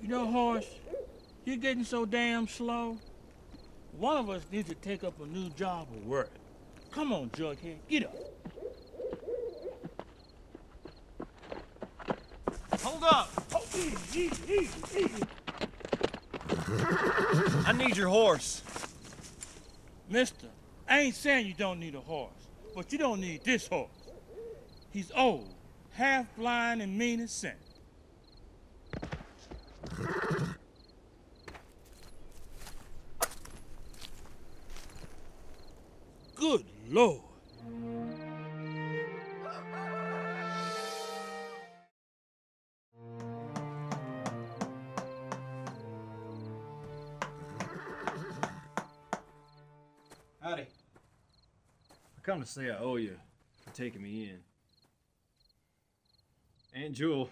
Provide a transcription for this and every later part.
You know, Horace, you're getting so damn slow. One of us needs to take up a new job or work. Come on, Jughead, get up. Hold up! Oh, easy. I need your horse. Mister, I ain't saying you don't need a horse, but you don't need this horse. He's old, half blind, and mean as sin. Good Lord. Howdy. I come to say I owe you for taking me in. Aunt Jewel,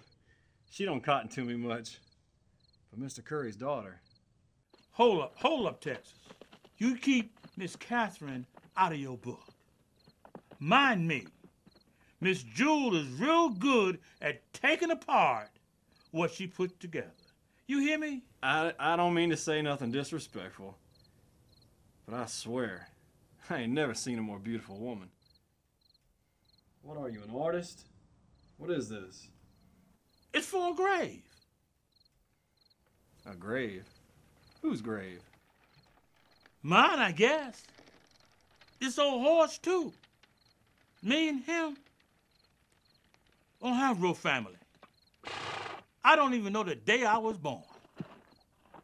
she don't cotton to me much. But Mr. Curry's daughter. Hold up, Texas. You keep Miss Catherine out of your book. Mind me, Miss Jewel is real good at taking apart what she put together. You hear me? I don't mean to say nothing disrespectful, but I swear, I ain't never seen a more beautiful woman. What are you, an artist? What is this? It's for a grave. A grave? Whose grave? Mine, I guess. This old horse, too. Me and him don't have real family. I don't even know the day I was born.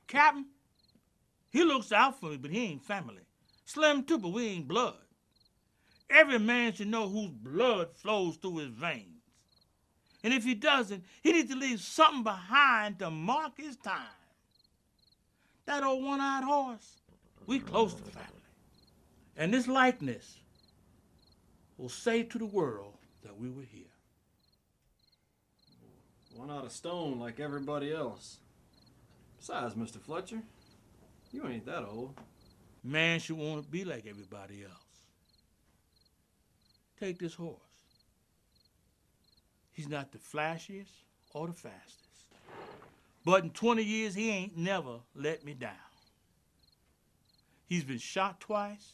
Captain, he looks out for me, but he ain't family. Slim, too, but we ain't blood. Every man should know whose blood flows through his veins. And if he doesn't, he needs to leave something behind to mark his time. That old one-eyed horse, we close to family. And this likeness will say to the world that we were here. One out of stone like everybody else. Besides, Mr. Fletcher, you ain't that old. Man should want to be like everybody else. Take this horse. He's not the flashiest or the fastest. But in 20 years, he ain't never let me down. He's been shot twice,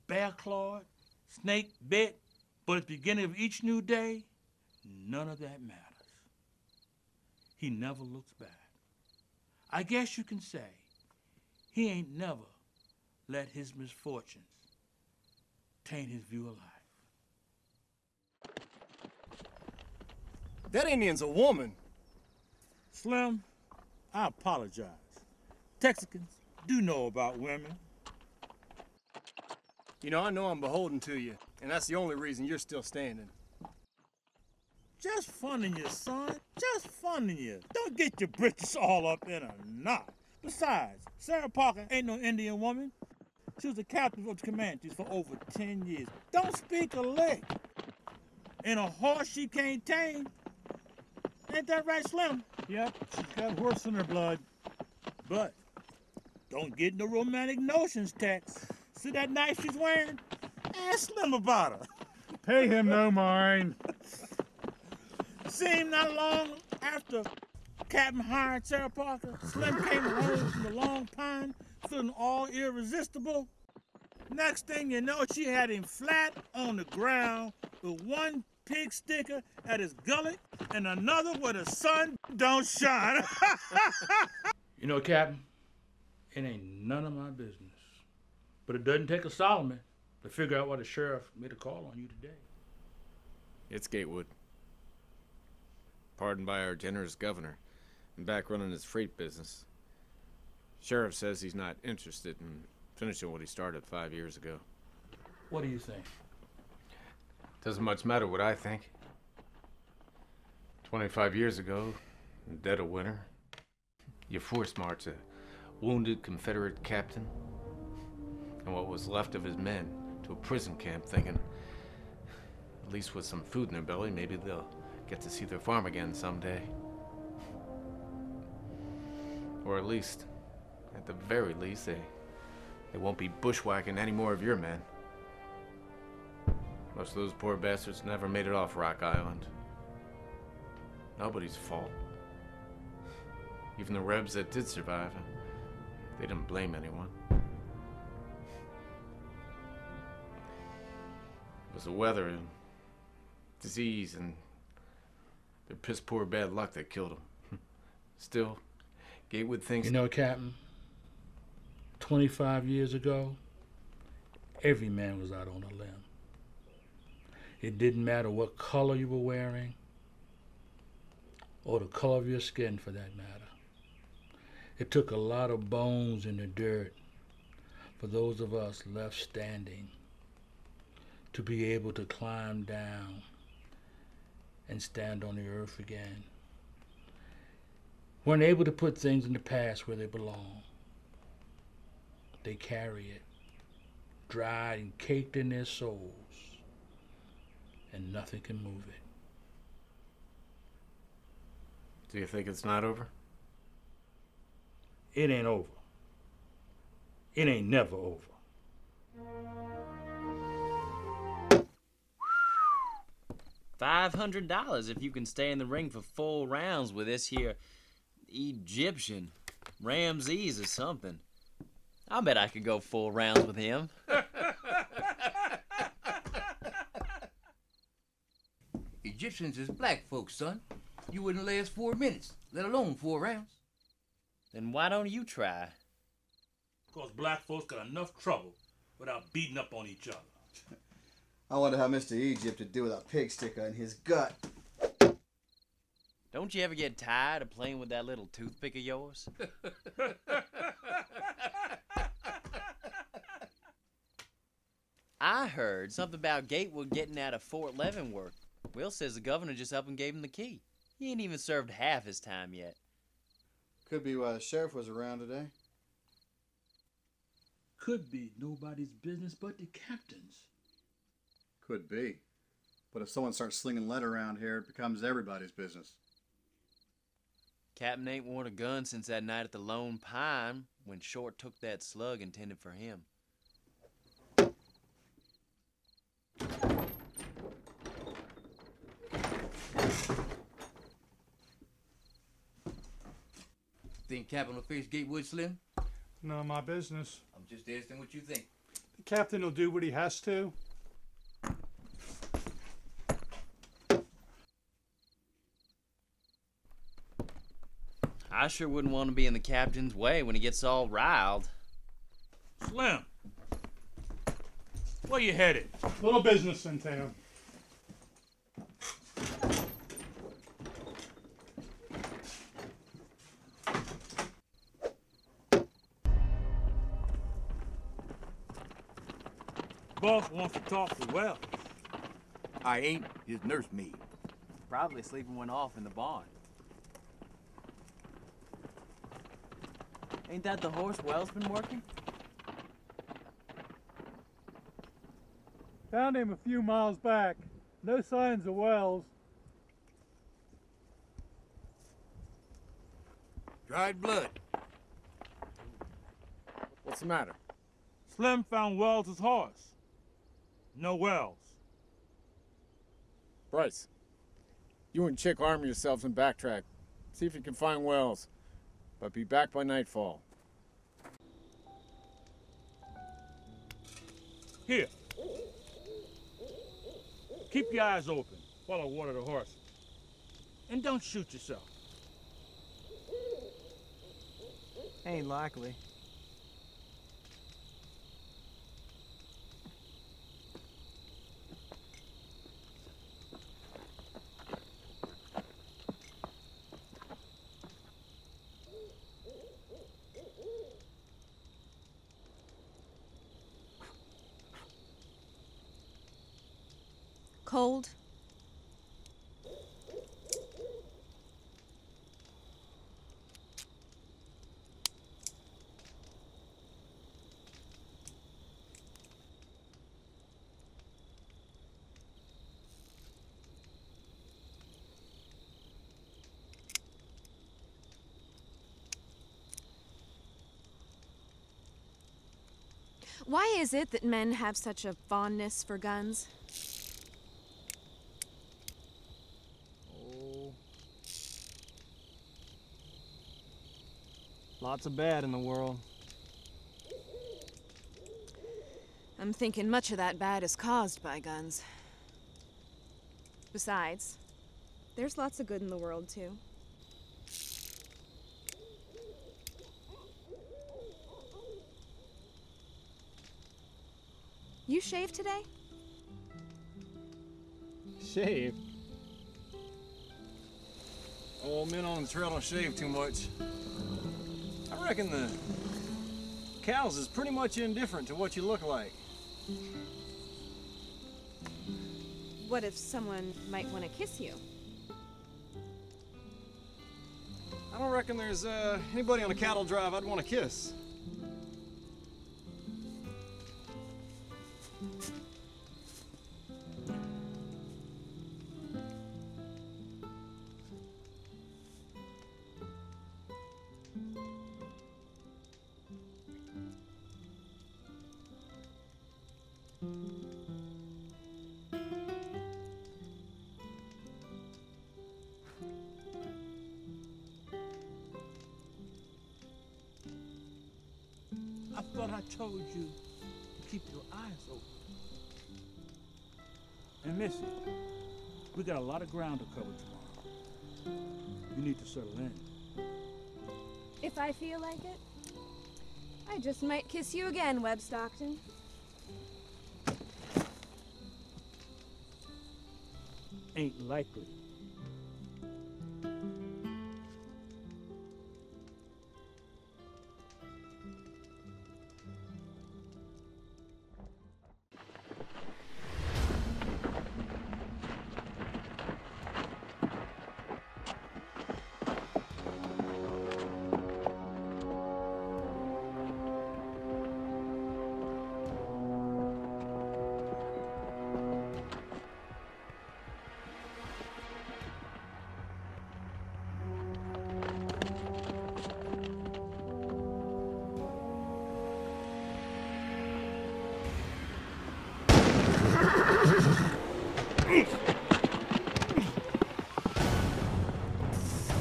bear-clawed, snake bit, but at the beginning of each new day, none of that matters. He never looks back. I guess you can say he ain't never let his misfortunes taint his view of life. That Indian's a woman. Slim, I apologize. Texicans do know about women. You know, I know I'm beholden to you, and that's the only reason you're still standing. Just funning you, son. Just funning you. Don't get your britches all up in a knot. Besides, Sarah Parker ain't no Indian woman. She was the captain of the Comanches for over 10 years. Don't speak a lick. And a horse she can't tame. Ain't that right, Slim? Yep, she's got horse in her blood. But don't get no romantic notions, Tex. See that knife she's wearing? Ask Slim about her. Pay him no mind. Seemed not long after Captain hired Sarah Parker, Slim came home from the Long Pine, feeling all irresistible. Next thing you know, she had him flat on the ground with one pig sticker at his gullet and another where the sun don't shine. You know, Captain, it ain't none of my business. But it doesn't take a Solomon to figure out why the sheriff made a call on you today. It's Gatewood. Pardoned by our generous governor, and back running his freight business. Sheriff says he's not interested in finishing what he started 5 years ago. What do you think? Doesn't much matter what I think. 25 years ago, in the dead of winter, you force-marched a wounded Confederate captain and what was left of his men to a prison camp, thinking, at least with some food in their belly, maybe they'll get to see their farm again someday. Or at least, at the very least, they won't be bushwhacking any more of your men. Most of those poor bastards never made it off Rock Island. Nobody's fault. Even the Rebs that did survive, they didn't blame anyone. It was the weather and disease and their piss poor bad luck that killed them. Still, Gatewood thinks... You know, Captain, 25 years ago, every man was out on a limb. It didn't matter what color you were wearing or the color of your skin, for that matter. It took a lot of bones in the dirt for those of us left standing to be able to climb down and stand on the earth again. Weren't able to put things in the past where they belong. They carry it, dried and caked in their souls, and nothing can move it. Do you think it's not over? It ain't over. It ain't never over. $500 if you can stay in the ring for 4 rounds with this here Egyptian, Ramses or something. I bet I could go 4 rounds with him. Egyptians is black folks, son. You wouldn't last 4 minutes, let alone 4 rounds. Then why don't you try? Because black folks got enough trouble without beating up on each other. I wonder how Mr. Egypt would do with a pig sticker in his gut. Don't you ever get tired of playing with that little toothpick of yours? I heard something about Gatewood getting out of Fort Leavenworth. Will says the governor just up and gave him the key. He ain't even served half his time yet. Could be why the sheriff was around today. Could be nobody's business but the captain's. Could be. But if someone starts slinging lead around here, it becomes everybody's business. Captain ain't worn a gun since that night at the Lone Pine when Short took that slug intended for him. Think Captain will face Gatewood, Slim? None of my business. I'm just asking what you think. The captain will do what he has to. I sure wouldn't want to be in the captain's way when he gets all riled. Slim, where you headed? Little business in town. Boss wants to talk to Wells. I ain't his nursemaid. Probably sleeping one off in the barn. Ain't that the horse Wells been working? Found him a few miles back. No signs of Wells. Dried blood. What's the matter? Slim found Wells' horse. No Wells. Bryce, you and Chick arm yourselves and backtrack. See if you can find Wells. But be back by nightfall. Here. Keep your eyes open while I water the horses. And don't shoot yourself. Ain't likely. Cold? Why is it that men have such a fondness for guns? Lots of bad in the world. I'm thinking much of that bad is caused by guns. Besides, there's lots of good in the world, too. You shaved today? Shave? Old men on the trail don't shave too much. I reckon the cows is pretty much indifferent to what you look like. What if someone might want to kiss you? I don't reckon there's anybody on a cattle drive I'd want to kiss. I thought I told you to keep your eyes open. And Missy, we got a lot of ground to cover tomorrow. You need to settle in. If I feel like it, I just might kiss you again, Webb Stockton. Ain't likely.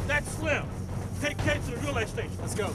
That's Slim. Take Kate to the relay station. Let's go.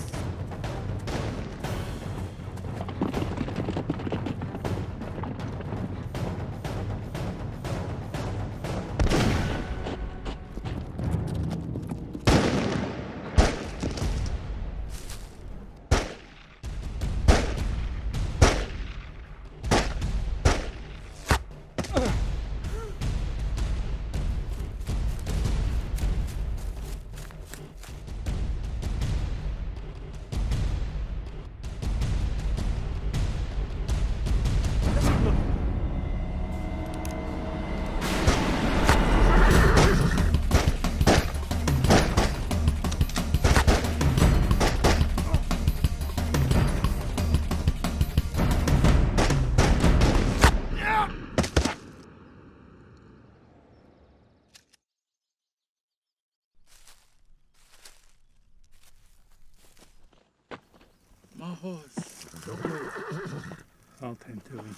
My horse. Don't move. I'll tend to him.